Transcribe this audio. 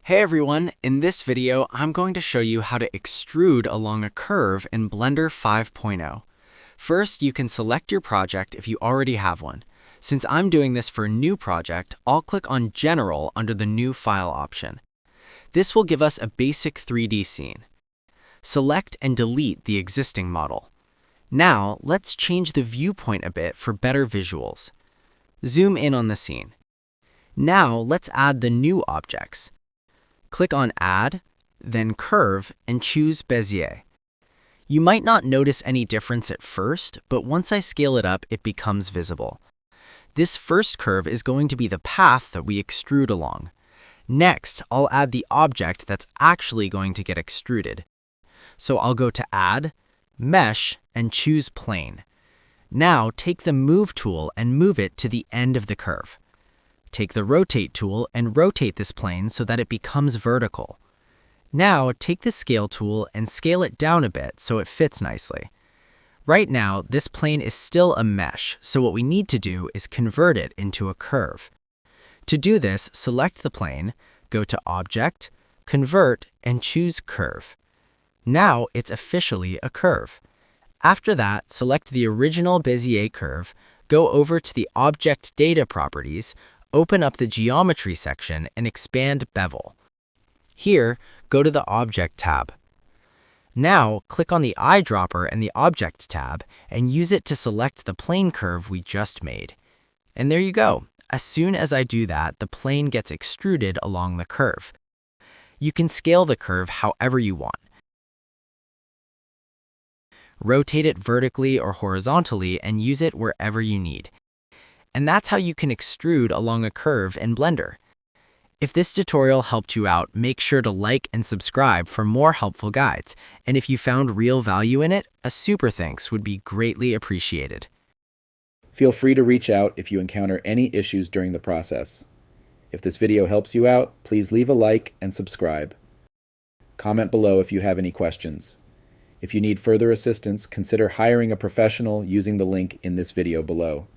Hey everyone, in this video I'm going to show you how to extrude along a curve in Blender 5.0. First, you can select your project if you already have one. Since I'm doing this for a new project, I'll click on General under the New File option. This will give us a basic 3D scene. Select and delete the existing model. Now, let's change the viewpoint a bit for better visuals. Zoom in on the scene. Now, let's add the new objects. Click on Add, then Curve, and choose Bezier. You might not notice any difference at first, but once I scale it up, it becomes visible. This first curve is going to be the path that we extrude along. Next, I'll add the object that's actually going to get extruded. So I'll go to Add, Mesh, and choose Plane. Now take the Move tool and move it to the end of the curve. Take the Rotate tool and rotate this plane so that it becomes vertical. Now take the Scale tool and scale it down a bit so it fits nicely. Right now, this plane is still a mesh, so what we need to do is convert it into a curve. To do this, select the plane, go to Object, Convert, and choose Curve. Now it's officially a curve. After that, select the original Bezier curve, go over to the Object Data Properties, open up the Geometry section, and expand Bevel. Here, go to the Object tab. Now, click on the eyedropper and the Object tab and use it to select the plane curve we just made. And there you go. As soon as I do that, the plane gets extruded along the curve. You can scale the curve however you want. Rotate it vertically or horizontally and use it wherever you need. And that's how you can extrude along a curve in Blender. If this tutorial helped you out, make sure to like and subscribe for more helpful guides. And if you found real value in it, a super thanks would be greatly appreciated. Feel free to reach out if you encounter any issues during the process. If this video helps you out, please leave a like and subscribe. Comment below if you have any questions. If you need further assistance, consider hiring a professional using the link in this video below.